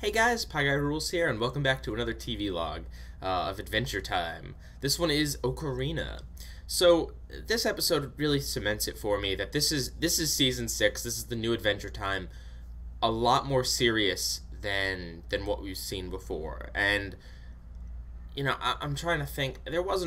Hey guys, Pieguyrulz here, and welcome back to another TV log of Adventure Time. This one is Ocarina. So this episode really cements it for me that this is season 6. This is the new Adventure Time, a lot more serious than what we've seen before. And I'm trying to think. There were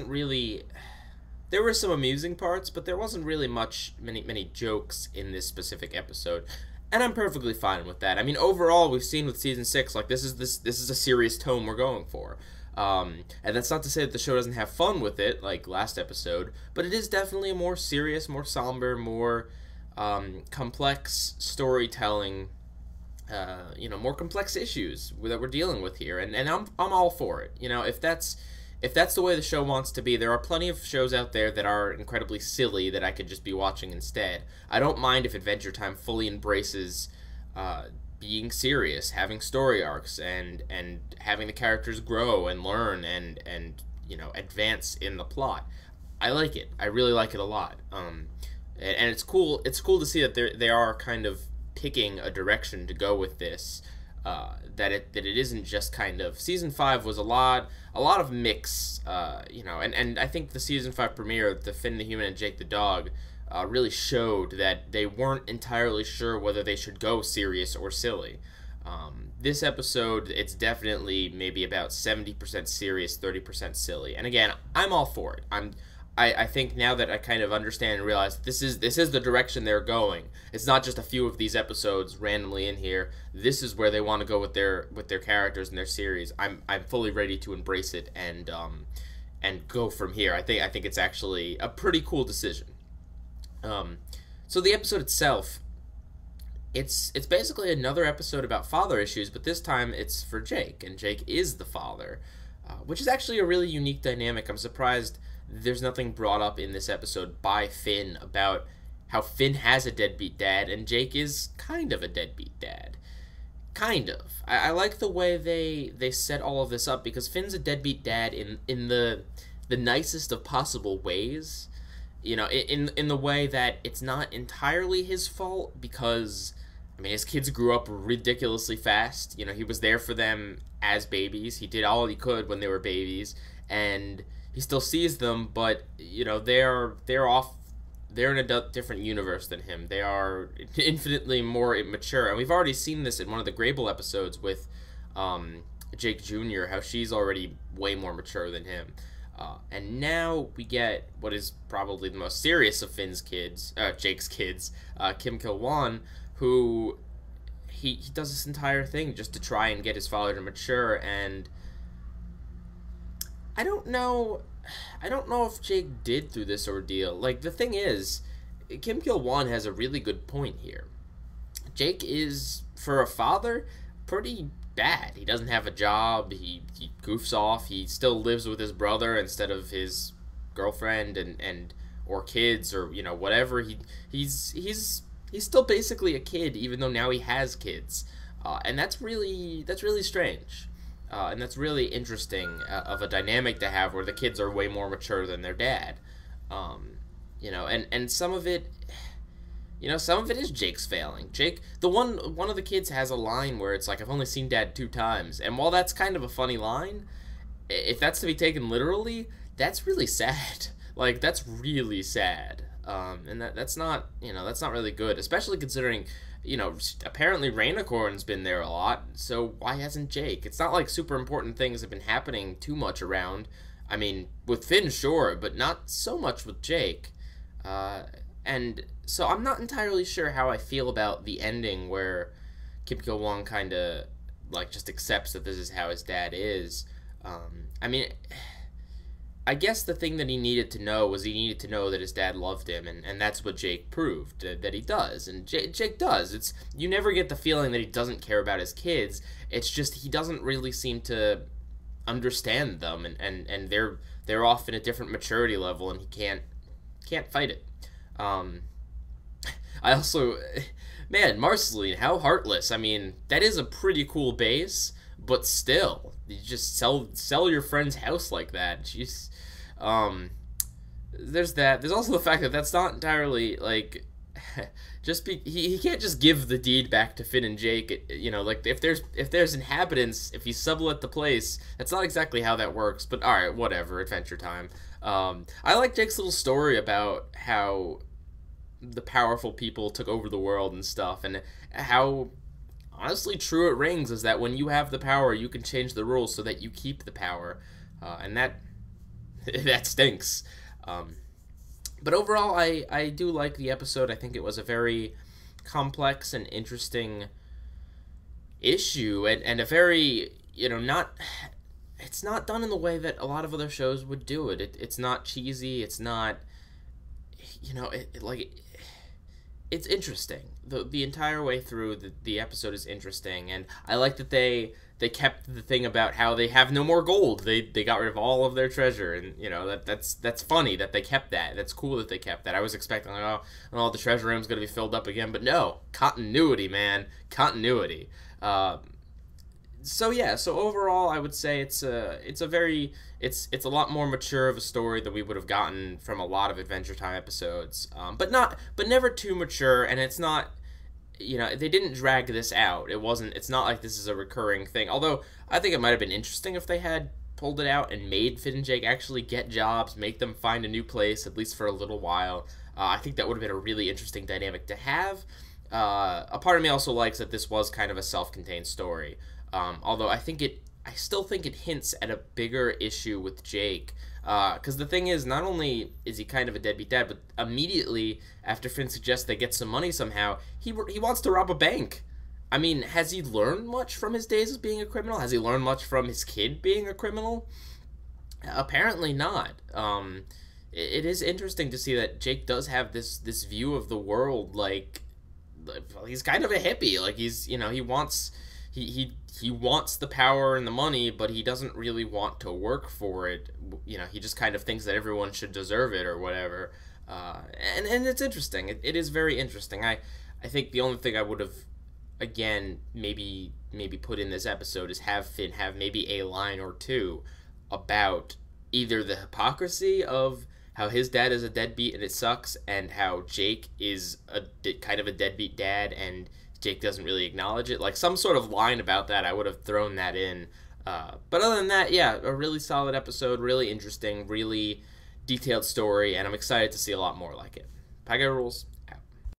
some amusing parts, but there wasn't really many jokes in this specific episode. And I'm perfectly fine with that. I mean, overall, we've seen with season 6, like this is a serious tone we're going for. And that's not to say that the show doesn't have fun with it, like last episode, but it is definitely a more serious, more somber, more complex storytelling. More complex issues that we're dealing with here, and I'm all for it. If that's the way the show wants to be, there are plenty of shows out there that are incredibly silly that I could just be watching instead. I don't mind if Adventure Time fully embraces being serious, having story arcs, and having the characters grow and learn and advance in the plot. I like it. I really like it a lot. And it's cool. It's cool to see that they are kind of picking a direction to go with this. That it isn't just kind of season 5 was a lot of mix, and I think the season 5 premiere, the Finn the Human and Jake the Dog, really showed that they weren't entirely sure whether they should go serious or silly. This episode, it's definitely maybe about 70% serious, 30% silly, and again, I'm all for it. I think now that I kind of understand and realize this is the direction they're going. It's not just a few of these episodes randomly in here. This is where they want to go with their characters and their series. I'm fully ready to embrace it and go from here. I think it's actually a pretty cool decision. So the episode itself, it's basically another episode about father issues, but this time it's for Jake, and Jake is the father, which is actually a really unique dynamic. I'm surprised there's nothing brought up in this episode by Finn about how Finn has a deadbeat dad and Jake is kind of a deadbeat dad. Kind of. I like the way they set all of this up, because Finn's a deadbeat dad in the nicest of possible ways. In the way that it's not entirely his fault, because his kids grew up ridiculously fast. He was there for them as babies. He did all he could when they were babies, and he still sees them, but they're in a different universe than him. They are infinitely more immature, and we've already seen this in one of the Grable episodes with Jake Jr., how she's already way more mature than him. And now we get what is probably the most serious of Jake's kids, Kim Kil-won, who he does this entire thing just to try and get his father to mature, and I don't know if Jake did through this ordeal. Like, the thing is, Kim Kil-won has a really good point here. Jake is, for a father, pretty bad. He doesn't have a job, he goofs off, he still lives with his brother instead of his girlfriend and or kids, or whatever. He's still basically a kid, even though now he has kids. And that's really strange. And that's really interesting of a dynamic to have, where the kids are way more mature than their dad. And some of it, some of it is Jake's failing. Jake, one of the kids has a line where it's like, "I've only seen Dad 2 times." And while that's kind of a funny line, if that's to be taken literally, that's really sad. Like, that's really sad. And that's not really good, especially considering, apparently Rainicorn's been there a lot, so why hasn't Jake? It's not like super important things have been happening too much around. With Finn, sure, but not so much with Jake. And so I'm not entirely sure how I feel about the ending, where Kim Kil-won kind of, just accepts that this is how his dad is. I guess the thing that he needed to know was he needed to know that his dad loved him, and that's what Jake proved, that he does, and Jake does. You never get the feeling that he doesn't care about his kids. It's just he doesn't really seem to understand them, and they're off in a different maturity level, and he can't fight it. I also, man, Marceline, how heartless. That is a pretty cool base, but still, you just sell your friend's house like that. Jeez. There's that. There's also the fact that that's not entirely, he can't just give the deed back to Finn and Jake. You know, like if there's inhabitants, if he sublet the place, that's not exactly how that works. But all right, whatever. Adventure time. I like Jake's little story about how the powerful people took over the world and stuff, and how honestly true it rings is that when you have the power, you can change the rules so that you keep the power, and that stinks. But overall, I do like the episode. I think it was a very complex and interesting issue, and a very, you know, it's not done in the way that a lot of other shows would do it. It's not cheesy. It's not, you know, it's interesting. The entire way through, the episode is interesting, and I like that they kept the thing about how they have no more gold. They got rid of all of their treasure, and you know that's funny that they kept that. That's cool that they kept that. I was expecting like, oh, the treasure room's gonna be filled up again, but no, continuity, man, continuity. So yeah, so overall, I would say it's a lot more mature of a story than we would have gotten from a lot of Adventure Time episodes, but never too mature, and it's not, you know, they didn't drag this out. It's not like this is a recurring thing. Although I think it might have been interesting if they had pulled it out and made Finn and Jake actually get jobs, make them find a new place at least for a little while. I think that would have been a really interesting dynamic to have. A part of me also likes that this was kind of a self-contained story. Although I still think it hints at a bigger issue with Jake. Because the thing is, not only is he kind of a deadbeat dad, but immediately after Finn suggests they get some money somehow, he wants to rob a bank. I mean, has he learned much from his days as being a criminal? Has he learned much from his kid being a criminal? Apparently not. It is interesting to see that Jake does have this view of the world, like he's kind of a hippie. Like he's, you know, he wants the power and the money, but he doesn't really want to work for it. You know, he just kind of thinks that everyone should deserve it or whatever. And it's interesting. It is very interesting. I think the only thing I would have, again, maybe put in this episode is have Finn have maybe a line or two about either the hypocrisy of how his dad is a deadbeat and it sucks, and how Jake is kind of a deadbeat dad and Jake doesn't really acknowledge it. Like some sort of line about that, I would have thrown that in. But other than that, yeah, a really solid episode, really interesting, really detailed story, and I'm excited to see a lot more like it. Pieguyrulz.